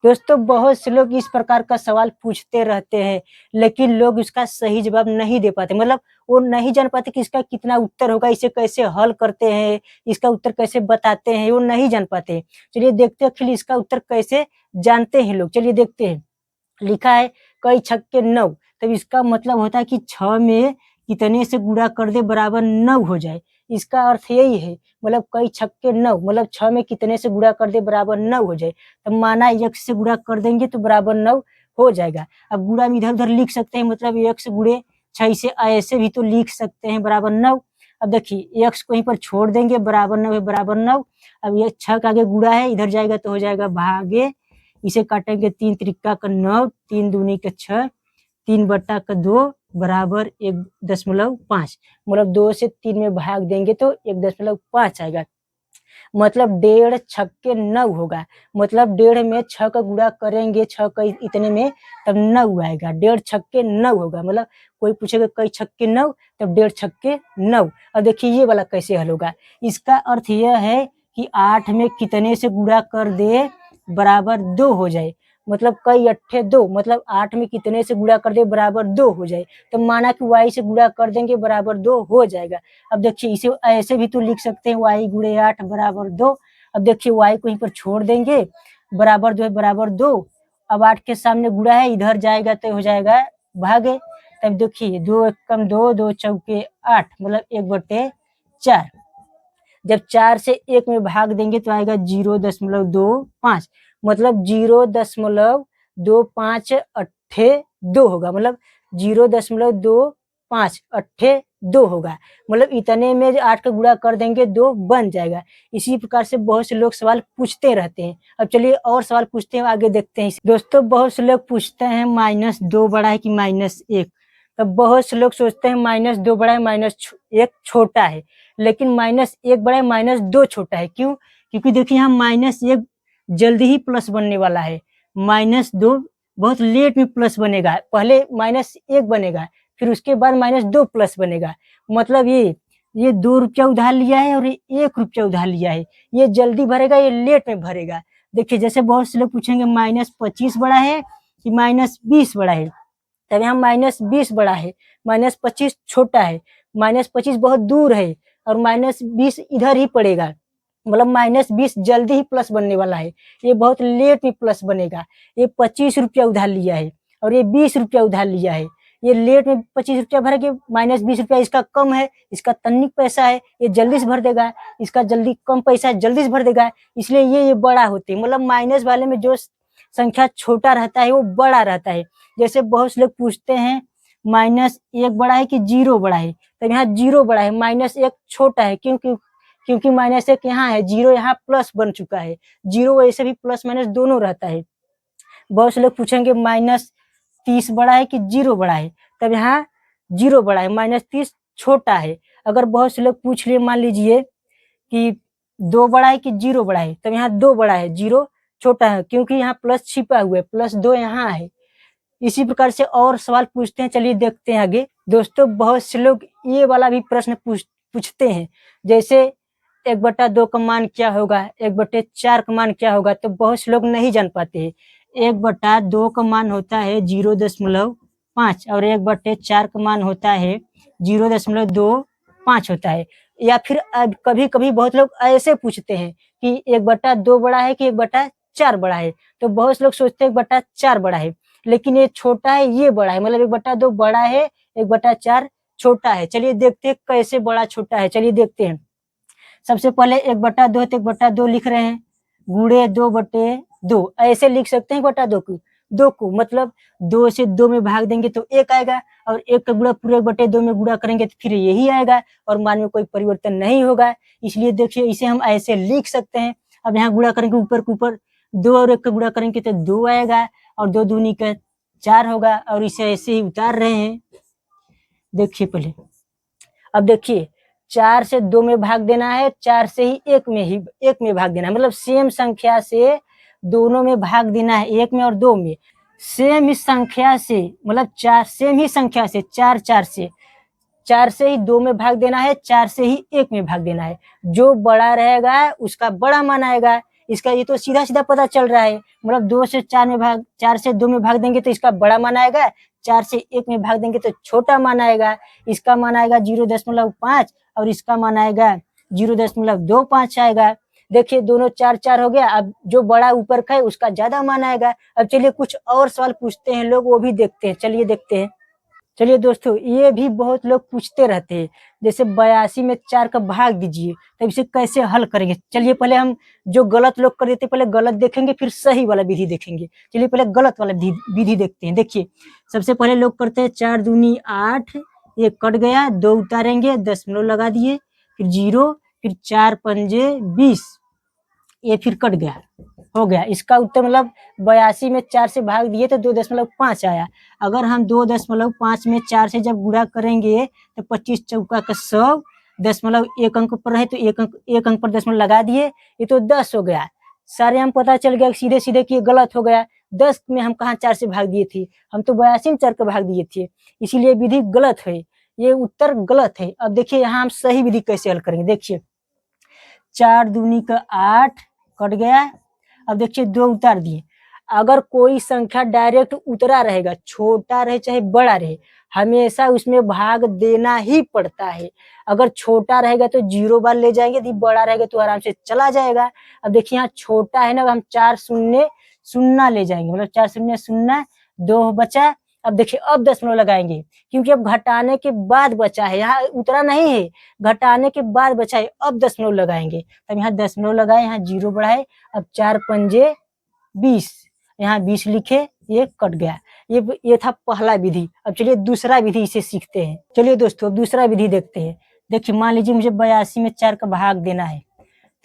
दोस्तों बहुत से लोग इस प्रकार का सवाल पूछते रहते हैं, लेकिन लोग इसका सही जवाब नहीं दे पाते। मतलब वो नहीं जान पाते कि इसका कितना उत्तर होगा, इसे कैसे हल करते हैं, इसका उत्तर कैसे बताते हैं, वो नहीं जान पाते। चलिए देखते हैं आखिर इसका उत्तर कैसे जानते हैं लोग। चलिए देखते हैं। लिखा है कई छक्के 9, तब इसका मतलब होता है कि 6 में कितने से गुणा कर दे बराबर 9 हो जाए। इसका अर्थ यही है। मतलब कई छक्के 9 मतलब 6 में कितने से गुणा कर दे बराबर 9 हो जाए। तब माना 1 से गुणा कर देंगे तो बराबर 9 हो जाएगा। अब गुणा में इधर-उधर लिख सकते हैं, मतलब 1 से गुणे 6 से ऐसे भी तो लिख सकते हैं बराबर 9। अब देखिए x को यहीं पर छोड़ देंगे, बराबर 9 है बराबर 9। अब ये 6 के आगे गुणा है, इधर जाएगा तो हो जाएगा भागे। इसे काटेंगे 3 त्रिका का 9, 3 दूनी का 6, 3 बट्टा का 2 बराबर 1.5। मतलब 2 से 3 में भाग देंगे तो 1.5 आएगा। मतलब 1.5 छक्के 9 होगा। मतलब 1.5 में 6 का गुणा करेंगे, 6 का इतने में, तब 9 आएगा। 1.5 छक्के 9 होगा। मतलब कोई पूछेगा कई छक्के 9, तब 1.5 छक्के 9। अब देखिए ये वाला कैसे हल होगा। इसका अर्थ यह है कि 8 में कितने से गुणा कर दे बराबर 2 हो जाए। मतलब कई अट्ठे 2, मतलब 8 में कितने से गुणा कर दे बराबर 2 हो जाए। तो माना कि y से गुणा कर देंगे बराबर 2 हो जाएगा। अब देखिए इसे ऐसे भी तो लिख सकते हैं, y गुणे 8 बराबर 2। अब देखिए y को यहीं पर छोड़ देंगे, बराबर जो है बराबर 2। अब 8 के सामने गुणा है, इधर जाएगा तो हो जाएगा भागे। तब देखिए 2 एकम 2, 2 चौके 8, मतलब 1/4। जब 4 से 1 में भाग देंगे तो आएगा 0.25। मतलब 0.25 अट्ठे 2 होगा। मतलब 0.25 अट्ठे 2 होगा। मतलब इतने में 8 का गुणा कर देंगे 2 बन जाएगा। इसी प्रकार से बहुत से लोग सवाल पूछते रहते हैं। अब चलिए और सवाल पूछते हैं, आगे देखते हैं। दोस्तों बहुत से लोग पूछते हैं -2 बड़ा है कि -1। तब बहुत से लोग सोचते हैं -2 बड़ा है, -1 छोटा है। लेकिन -1 बड़ा है, -2 छोटा है। क्यों? क्योंकि देखिए यहाँ -1 जल्दी ही प्लस बनने वाला है। -2 बहुत लेट में प्लस बनेगा। पहले -1 बनेगा, फिर उसके बाद -2 प्लस बनेगा। मतलब ये 2 रुपया उधार लिया है और ये 1 रुपया उधार लिया है। ये जल्दी भरेगा, ये लेट में भरेगा। देखिए जैसे बहुत से लोग पूछेंगे -25 बड़ा है कि -20 बड़ा है। तब यहाँ -20 बड़ा है, -25 छोटा है। -25 बहुत दूर है और -20 इधर ही पड़ेगा। मतलब -20 जल्दी ही प्लस बनने वाला है। ये बहुत लेट में प्लस बनेगा। ये 25 रुपया उधार लिया है और ये 20 रुपया उधार लिया है। ये लेट में 25 रुपया भरेगा, -20 रुपया इसका कम है, इसका तनिक पैसा है, ये जल्दी से भर देगा। इसका जल्दी कम पैसा है, जल्दी से भर देगा। इसलिए ये बड़ा होते हैं। मतलब माइनस वाले में जो संख्या छोटा रहता है वो बड़ा रहता है। जैसे बहुत से लोग पूछते हैं -1 बड़ा है कि 0 बड़ा है। तो यहाँ 0 बड़ा है, -1 छोटा है। क्योंकि -1 यहाँ है, 0 यहाँ प्लस बन चुका है। 0 वैसे भी प्लस माइनस दोनों रहता है। बहुत से लोग पूछेंगे -30 बड़ा है कि 0 बड़ा है। तब यहाँ 0 बड़ा है, -30 छोटा है। अगर बहुत से लोग पूछ लिए मान लीजिए कि 2 बड़ा है कि 0 बड़ा है, तब यहाँ 2 बड़ा है, 0 छोटा है। क्योंकि यहाँ प्लस छिपा हुआ है, +2 यहाँ है। इसी प्रकार से और सवाल पूछते हैं। चलिए देखते हैं आगे। दोस्तों बहुत से लोग ये वाला भी प्रश्न पूछते हैं। जैसे 1/2 का मान क्या होगा, 1/4 का मान क्या होगा। तो बहुत से लोग नहीं जान पाते हैं। 1/2 का मान होता है 0.5 और 1/4 का मान होता है 0.25 होता है। या फिर कभी कभी बहुत लोग ऐसे पूछते हैं कि 1/2 बड़ा है कि 1/4 बड़ा है। तो बहुत से लोग सोचते हैं 1/4 बड़ा है, लेकिन ये छोटा है, ये बड़ा है। मतलब 1/2 बड़ा है, 1/4 छोटा है। चलिए देखते हैं कैसे बड़ा छोटा है। चलिए देखते हैं। सबसे पहले 1/2 तो 1/2 लिख रहे हैं, गुणे 2/2 ऐसे लिख सकते हैं। 1/2 को 2 को मतलब 2 से 2 में भाग देंगे तो 1 आएगा और 1 का गुणा पूरे 1/2 में गुणा करेंगे तो फिर यही आएगा और मान में कोई परिवर्तन नहीं होगा। इसलिए देखिए इसे हम ऐसे लिख सकते हैं। अब यहाँ गुणा करेंगे ऊपर के ऊपर, 2 और 1 का गुणा करेंगे तो 2 आएगा और 2 दूनी का 4 होगा और इसे ऐसे ही उतार रहे हैं। देखिए पहले, अब देखिए 4 से 2 में भाग देना है, 4 से ही 1 में भाग देना है। मतलब सेम संख्या से दोनों में भाग देना है, 1 में और 2 में। सेम ही संख्या से, मतलब 4 सेम ही संख्या से 4 से ही 2 में भाग देना है, 4 से ही 1 में भाग देना है। जो बड़ा रहेगा उसका बड़ा मान आएगा। इसका ये तो सीधा सीधा पता चल रहा है, मतलब 4 से 2 में भाग देंगे तो इसका बड़ा मान आएगा, 4 से 1 में भाग देंगे तो छोटा मान आएगा। इसका मान आएगा 0.5 और इसका मान आएगा 0.25 आएगा। देखिए दोनों 4 हो गया। अब जो बड़ा ऊपर का है उसका ज्यादा मान आएगा। अब चलिए कुछ और सवाल पूछते हैं लोग, वो भी देखते हैं। चलिए देखते हैं। चलिए दोस्तों, ये भी बहुत लोग पूछते रहते हैं, जैसे 82 में 4 का भाग दीजिए, तो इसे कैसे हल करेंगे। चलिए पहले हम जो गलत लोग कर देते पहले गलत देखेंगे, फिर सही वाला विधि देखेंगे। चलिए पहले गलत वाला विधि देखते हैं। देखिए सबसे पहले लोग करते हैं 4 दूनी 8, ये कट गया, 2 उतारेंगे, दशमलव लगा दिए, फिर 0, फिर 4 पंजे 20, ये फिर कट गया, हो गया। इसका उत्तर मतलब 82 में 4 से भाग दिए तो 2.5 आया। अगर हम 2.5 में 4 से जब गुणा करेंगे तो 25 चौका का 100, दशमलव एक अंक पर रहे तो एक अंक पर दशमलव लगा दिए, ये तो 10 हो गया। सारे हम पता चल गया सीधे सीधे कि ये गलत हो गया। 10 में हम कहाँ 4 से भाग दिए थे, हम तो 82 में 4 का भाग दिए थे, इसीलिए विधि गलत है, ये उत्तर गलत है। अब देखिए यहाँ हम सही विधि कैसे हल करेंगे। देखिए 4 दूनी का 8 कट गया। अब देखिए 2 उतार दिए। अगर कोई संख्या डायरेक्ट उतरा रहेगा, छोटा रहे चाहे बड़ा रहे, हमेशा उसमें भाग देना ही पड़ता है। अगर छोटा रहेगा तो 0 बार ले जाएंगे, यदि बड़ा रहेगा तो आराम से चला जाएगा। अब देखिए यहाँ छोटा है ना, हम 4 शून्य शून्य ले जाएंगे, मतलब 4 शून्य शून्य, 2 बचा। अब देखिए अब दशमलव लगाएंगे, क्योंकि अब घटाने के बाद बचा है, यहाँ उतरा नहीं है, घटाने के बाद बचा है, अब दशमलव लगाएंगे। तब यहाँ दशमलव लगाए, यहाँ 0 बढ़ाए। अब 4 पंजे 20, यहाँ 20 लिखे, ये कट गया। ये था पहला विधि। अब चलिए दूसरा विधि इसे सीखते हैं। चलिए दोस्तों अब दूसरा विधि देखते हैं। देखिए मान लीजिए मुझे 82 में 4 का भाग देना है,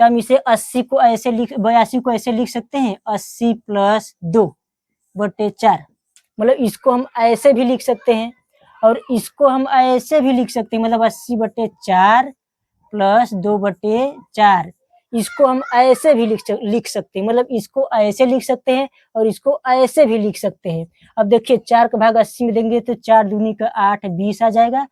तो हम इसे 82 को ऐसे लिख सकते हैं, 80 प्लस 2 बटे 4, मतलब इसको हम ऐसे भी लिख सकते हैं और इसको हम ऐसे भी लिख सकते हैं, मतलब 80 बटे 4 प्लस 2 बटे 4। इसको हम ऐसे भी लिख सकते हैं, मतलब इसको ऐसे लिख सकते हैं और इसको ऐसे भी लिख सकते हैं। अब देखिए 4 का भाग 80 में देंगे तो 4 दूनी का 8 20 आ जाएगा,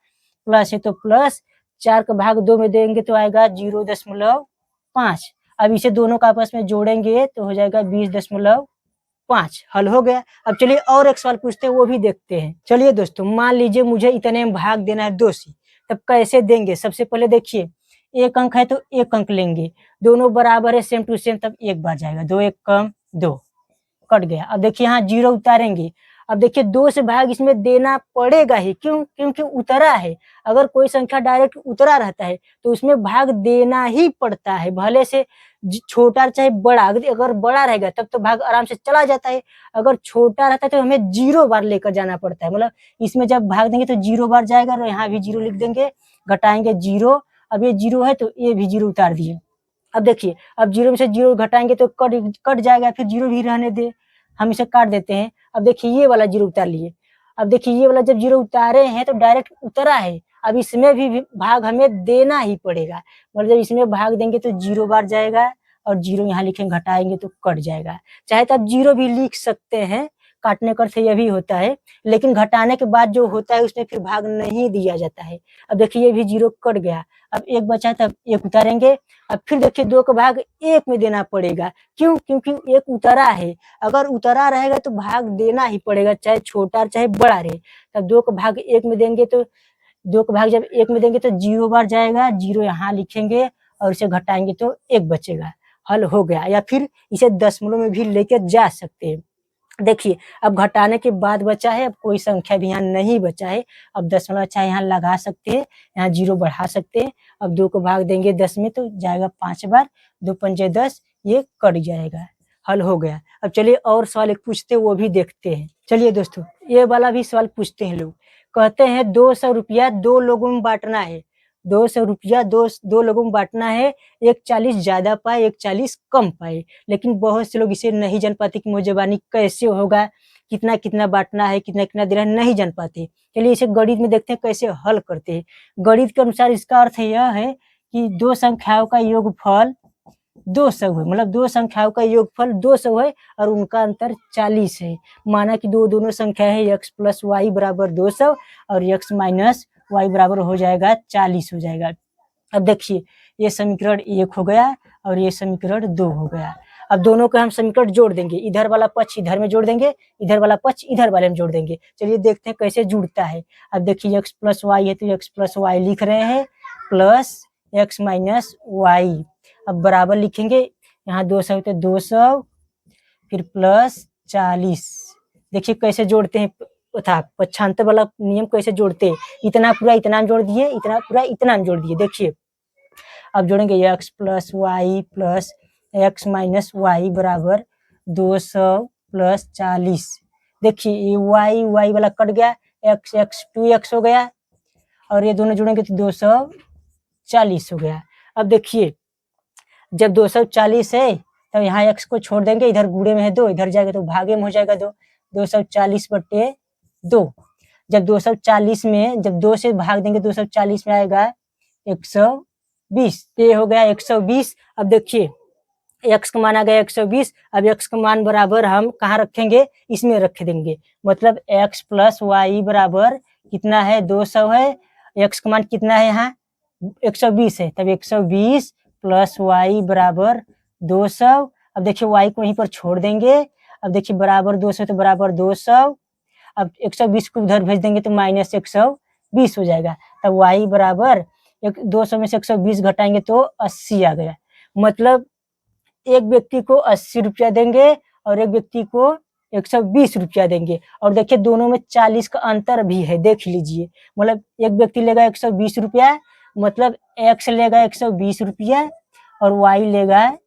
प्लस है तो प्लस, 4 का भाग 2 में देंगे तो आएगा 0.5। अब इसे दोनों का आपस में जोड़ेंगे तो हो जाएगा 20.5। हल हो गया। अब चलिए और एक सवाल पूछते हैं, वो भी देखते हैं। चलिए दोस्तों मान लीजिए मुझे इतने में भाग देना है 2 से, तब कैसे देंगे। सबसे पहले देखिए 1 अंक है तो 1 अंक लेंगे, दोनों बराबर है सेम टू सेम, तब 1 बार जाएगा, 2 1 कम 2, कट गया। अब देखिए यहाँ 0 उतारेंगे। अब देखिए 2 से भाग इसमें देना पड़ेगा ही, क्यों, क्योंकि उतरा है। अगर कोई संख्या डायरेक्ट उतरा रहता है तो उसमें भाग देना ही पड़ता है, भले से छोटा चाहे बड़ा। अगर बड़ा रहेगा तब तो भाग आराम से चला जाता है, अगर छोटा रहता है तो हमें 0 बार लेकर जाना पड़ता है, मतलब इसमें जब भाग देंगे तो 0 बार जाएगा और यहाँ भी 0 लिख देंगे, घटाएंगे 0। अब ये 0 है तो ये भी 0 उतार दिए। अब देखिए अब 0 में से 0 घटाएंगे तो कट जाएगा, फिर 0 भी रहने दे, हम इसे काट देते हैं। अब देखिए ये वाला 0 उतार लिए। अब देखिए ये वाला जब 0 उतारे हैं तो डायरेक्ट उतरा है, अब इसमें भी भाग हमें देना ही पड़ेगा, मतलब जब इसमें भाग देंगे तो 0 बार जाएगा और 0 यहाँ लिखेंगे, घटाएंगे तो कट जाएगा। चाहे तो आप 0 भी लिख सकते हैं, काटने का अर्थ यह भी होता है, लेकिन घटाने के बाद जो होता है उसमें फिर भाग नहीं दिया जाता है। अब देखिए ये भी 0 कट गया, अब 1 बचा तब 1 उतारेंगे। अब फिर देखिए 2 का भाग 1 में देना पड़ेगा, क्यों, क्योंकि 1 उतरा है, अगर उतरा रहेगा तो भाग देना ही पड़ेगा, चाहे छोटा चाहे बड़ा रहे। तब 2 का भाग 1 में देंगे तो 2 का भाग जब 1 में देंगे तो 0 बार जाएगा, 0 यहाँ लिखेंगे और इसे घटाएंगे तो 1 बचेगा। हल हो गया। या फिर इसे दशमलव में भी लेके जा सकते हैं। देखिए अब घटाने के बाद बचा है, अब कोई संख्या भी यहाँ नहीं बचा है, अब दशमलव अच्छा यहाँ लगा सकते हैं, यहाँ 0 बढ़ा सकते हैं। अब 2 को भाग देंगे 10 में तो जाएगा 5 बार, 2 पंजे 10, ये कट जाएगा। हल हो गया। अब चलिए और सवाल एक पूछते हैं, वो भी देखते हैं। चलिए दोस्तों ये वाला भी सवाल पूछते हैं लोग। कहते हैं 200 रुपया 2 लोगों में बांटना है, 200 रुपया दो लोगों में बांटना है, एक 40 ज्यादा पाए एक 40 कम पाए, लेकिन बहुत से लोग इसे नहीं जान पाते कि मुझे कैसे होगा, कितना कितना बांटना है, कितना कितना देना है, नहीं जान पाते। चलिए इसे गणित में देखते हैं कैसे हल करते हैं। गणित के अनुसार इसका अर्थ यह है कि 2 संख्याओं का योगफल 200 है, मतलब 2 संख्याओं का योगफल 200 है और उनका अंतर 40 है। माना कि दोनों संख्या है x प्लस वाई बराबर 200 और x माइनस वाई बराबर हो जाएगा 40 हो जाएगा। अब देखिए ये समीकरण 1 हो गया और ये समीकरण 2 हो गया। अब दोनों को हम समीकरण जोड़ देंगे, इधर वाला पक्ष इधर में जोड़ देंगे, इधर वाला पक्ष इधर वाले में जोड़ देंगे। चलिए देखते हैं कैसे जुड़ता है। अब देखिए x प्लस वाई है तो x प्लस वाई लिख रहे हैं प्लस x माइनस वाई। अब बराबर लिखेंगे, यहाँ 200 तो 200 फिर प्लस 40। देखिए कैसे जोड़ते हैं, था पक्षांतर वाला नियम कैसे जोड़ते हैं। इतना पूरा इतना में जोड़ दिए, इतना पूरा इतना में जोड़ दिए। देखिए अब जोड़ेंगे x plus Y plus x minus Y बराबर 200 प्लस 40। देखिए ये y वाला कट गया, x 2x हो गया और ये दोनों जोड़ेंगे तो 240 हो गया। अब देखिए जब 240 है तब तो यहाँ x को छोड़ देंगे, इधर गुणे में है 2, इधर जाएगा तो भागे में हो जाएगा 2, 240/2। जब 240 में जब 2 से भाग देंगे 240 में आएगा 120, ये हो गया 120। अब देखिए x का मान आ गया 120। अब x का मान बराबर हम कहाँ रखेंगे, इसमें रख देंगे। मतलब x प्लस वाई बराबर कितना है, 200 है। x का मान कितना है, यहाँ 120 है, तब 120 प्लस वाई बराबर 200। अब देखिए y को वहीं पर छोड़ देंगे। अब देखिए बराबर 200 तो बराबर 200। अब 120 को उधर भेज देंगे तो माइनस 120 हो जाएगा। तब y बराबर 200 में से 120 घटाएंगे तो 80 आ गया। मतलब एक व्यक्ति को 80 रुपया देंगे और एक व्यक्ति को 120 रुपया देंगे। और देखिए दोनों में 40 का अंतर भी है, देख लीजिए। मतलब एक व्यक्ति लेगा 120 रुपया, मतलब x लेगा 120 रुपया और y लेगा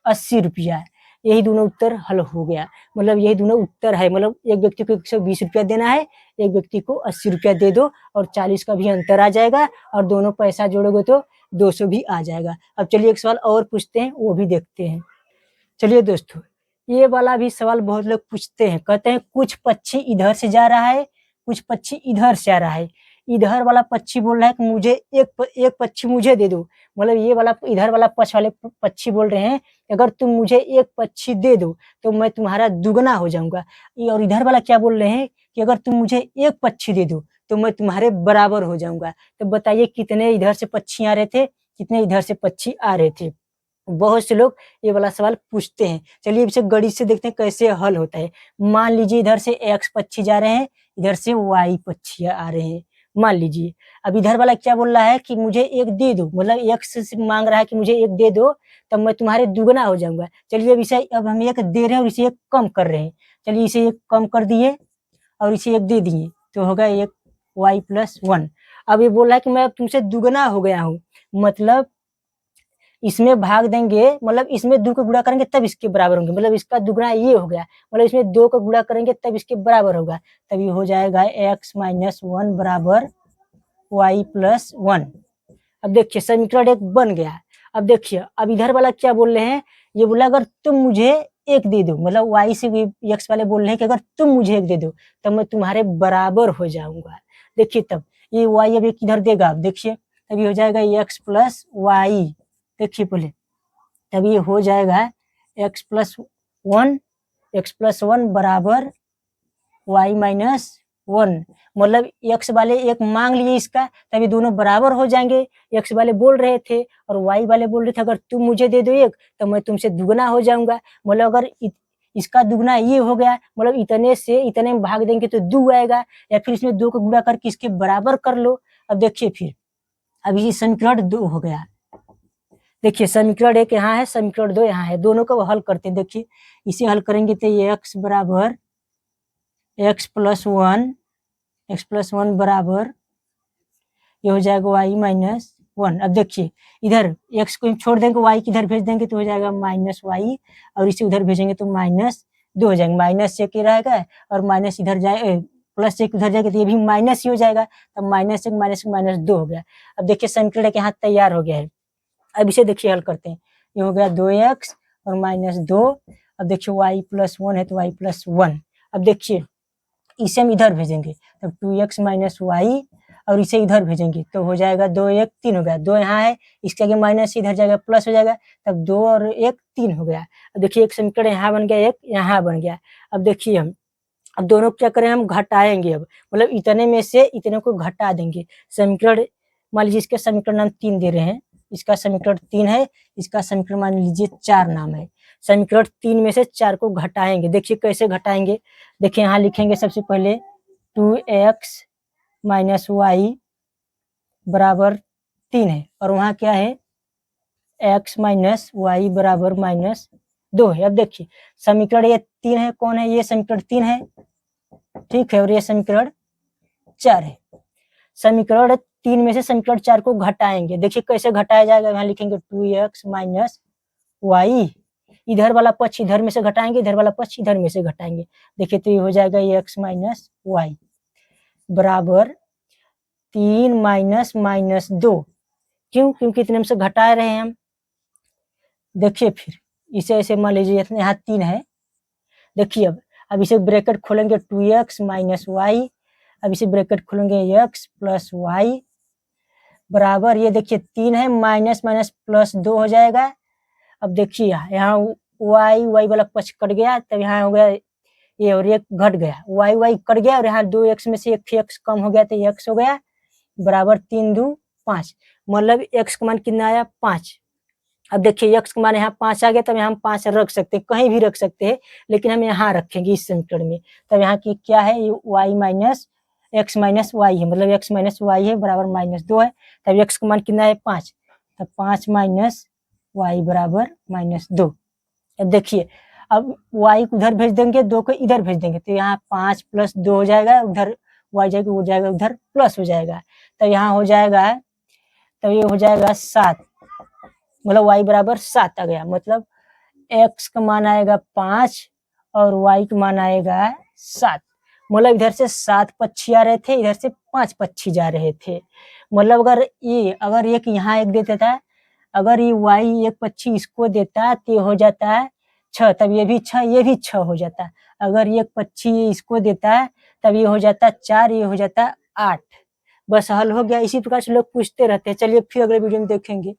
80 रुपया। यही दोनों उत्तर हल हो गया। मतलब यही दोनों उत्तर है। मतलब एक व्यक्ति को 120 रुपया देना है, एक व्यक्ति को 80 रुपया दे दो और 40 का भी अंतर आ जाएगा और दोनों पैसा जोड़ोगे तो 200 भी आ जाएगा। अब चलिए एक सवाल और पूछते हैं, वो भी देखते हैं। चलिए दोस्तों ये वाला भी सवाल बहुत लोग पूछते हैं, कहते हैं कुछ पक्षी इधर से जा रहा है, कुछ पक्षी इधर से आ रहा है। इधर वाला पक्षी बोल रहा है कि मुझे एक पक्षी मुझे दे दो। मतलब ये वाला इधर वाला पक्ष वाले पक्षी बोल रहे हैं अगर तुम मुझे एक पक्षी दे दो तो मैं तुम्हारा दुगना हो जाऊंगा। और इधर वाला क्या बोल रहे हैं कि अगर तुम मुझे एक पक्षी दे दो तो मैं तुम्हारे बराबर हो जाऊंगा। तो बताइए कितने इधर से पक्षी आ रहे थे, कितने इधर से पक्षी आ रहे थे। बहुत से लोग ये वाला सवाल पूछते हैं। चलिए इसे गणित से देखते हैं कैसे हल होता है। मान लीजिए इधर से x पक्षी जा रहे हैं, इधर से y पक्षी आ रहे हैं। मान लीजिए अब इधर वाला क्या बोल रहा है कि मुझे एक दे दो, मतलब x से मांग रहा है कि मुझे एक दे दो तब मैं तुम्हारे दुगना हो जाऊंगा। चलिए अब हम एक दे रहे हैं और इसे एक कम कर रहे हैं। चलिए इसे एक कम कर दिए और इसे एक दे दिए तो होगा एक y प्लस 1। अब ये बोल रहा है कि मैं अब तुमसे दुगना हो गया हूँ, मतलब इसमें भाग देंगे, मतलब इसमें 2 का गुणा करेंगे तब इसके बराबर होंगे। मतलब इसका दुगना ये हो गया, मतलब इसमें 2 का गुणा करेंगे तब इसके बराबर होगा। तब ये हो जाएगा x माइनस 1 बराबर y प्लस 1। अब देखिए समीकरण एक बन गया। अब देखिए अब इधर वाला क्या बोल रहे हैं, ये बोला अगर तुम मुझे एक दे दो, मतलब y से भी x वाले बोल रहे हैं कि अगर तुम मुझे एक दे दो तब मैं तुम्हारे बराबर हो जाऊंगा। देखिए तब ये y अब एक इधर देगा, अब देखिए तब ये हो जाएगा x प्लस वाई। देखिए पहले तब ये हो जाएगा x प्लस 1 बराबर y माइनस 1। मतलब x वाले एक मांग लिए इसका, तभी दोनों बराबर हो जाएंगे। x वाले बोल रहे थे और y वाले बोल रहे थे अगर तुम मुझे दे दो एक तो मैं तुमसे दुगना हो जाऊंगा। मतलब अगर इसका दुगना ये हो गया, मतलब इतने से इतने में भाग देंगे तो 2 आएगा, या फिर इसमें 2 को गुणा करके इसके बराबर कर लो। अब देखिए फिर अब ये समीकरण 2 हो गया। देखिए समीकरण 1 यहाँ है, समीकरण 2 यहाँ है, दोनों को हल करते हैं। देखिए इसे हल करेंगे तो ये x बराबर x प्लस 1 बराबर ये हो जाएगा y माइनस 1। अब देखिए इधर x को छोड़ देंगे, y की इधर भेज देंगे तो हो जाएगा माइनस y और इसे उधर भेजेंगे तो माइनस 2 हो जाएंगे। माइनस 1 रहेगा और माइनस इधर जाए प्लस 1 उधर जाएगा तो ये भी माइनस ही हो जाएगा। तब माइनस 1 माइनस 2 हो गया। अब देखिए समीकरण यहाँ तैयार हो गया है। अब इसे देखिए हल करते हैं। ये हो गया 2x और माइनस 2। अब देखिए y प्लस 1 है तो y प्लस 1। अब देखिए इसे हम इधर भेजेंगे तब 2x माइनस वाई और इसे इधर भेजेंगे तो हो जाएगा 2 1 3 हो गया। 2 यहाँ है, इसके आगे माइनस इधर जाएगा प्लस हो जाएगा, तब 2 और 1 3 हो गया। अब देखिए एक समीकरण यहाँ बन गया, एक यहाँ बन गया। अब देखिए हम अब दोनों क्या करें, हम घटाएंगे। अब मतलब इतने में से इतने को घटा देंगे। समीकरण मान लीजिए इसके समीकरण हम 3 दे रहे हैं, इसका समीकरण 3 है, इसका समीकरण मान लीजिए 4 नाम है। समीकरण 3 में से 4 को घटाएंगे। देखिए कैसे घटाएंगे, देखिए यहाँ लिखेंगे सबसे पहले 2x माइनस वाई बराबर 3 है और वहाँ क्या है x माइनस वाई बराबर -2 है। अब देखिए समीकरण ये 3 है, कौन है ये समीकरण 3 है, ठीक है, और ये समीकरण 4 है। समीकरण 3 में से समीकरण 4 को घटाएंगे। देखिए कैसे घटाया जाएगा, यहाँ लिखेंगे 2x माइनस वाई, इधर वाला पक्ष इधर में से घटाएंगे, इधर वाला पक्ष इधर में से घटाएंगे। देखिए तो ये हो जाएगा x माइनस वाई बराबर 3 माइनस -2। क्यों? क्योंकि इतने में से घटा रहे हैं हम। देखिए फिर इसे ऐसे मान लीजिए यहाँ 3 है, देखिए अब इसे ब्रैकेट खोलेंगे 2x माइनस वाई, अब इसे ब्रैकेट खोलेंगे x प्लस वाई बराबर, ये देखिए 3 है, माइनस माइनस प्लस 2 हो जाएगा। अब देखिए यहाँ वाई वाला पक्ष कट गया, तब यहाँ हो गया ये और ये घट गया, वाई कट गया और यहाँ 2x में से 1x कम हो गया तो x हो गया बराबर 3 2 5, मतलब x का मान कितना आया 5। अब देखिए x का मान यहाँ 5 आ गया, तब यहाँ हम 5 रख सकते हैं, कहीं भी रख सकते हैं, लेकिन हम यहाँ रखेंगे इस समीकरण में। तब यहाँ की क्या है, ये y minus x minus Y है, मतलब x माइनस वाई है बराबर -2 है। तब x का मान कितना है 5, तब 5 माइनस वाई बराबर -2। अब देखिए अब y को उधर भेज देंगे, 2 को इधर भेज देंगे, तो यहाँ 5 प्लस 2 हो जाएगा, उधर y जाएगा, वो जाएगा उधर प्लस हो जाएगा, तो यहाँ हो जाएगा, तो ये हो जाएगा 7, मतलब y बराबर 7 आ गया, मतलब x का मान आएगा 5 और y का मान आएगा 7, मतलब इधर से 7 पक्षी आ रहे थे, इधर से 5 पक्षी जा रहे थे। मतलब अगर एक यहाँ एक देता था, अगर ये y एक पक्षी इसको देता तो ये हो जाता है 6, तब ये भी 6, ये भी 6 हो जाता। अगर एक पक्षी इसको देता है तब ये हो जाता 4, ये हो जाता 8। बस हल हो गया। इसी प्रकार से लोग पूछते रहते हैं। चलिए फिर अगले वीडियो में देखेंगे।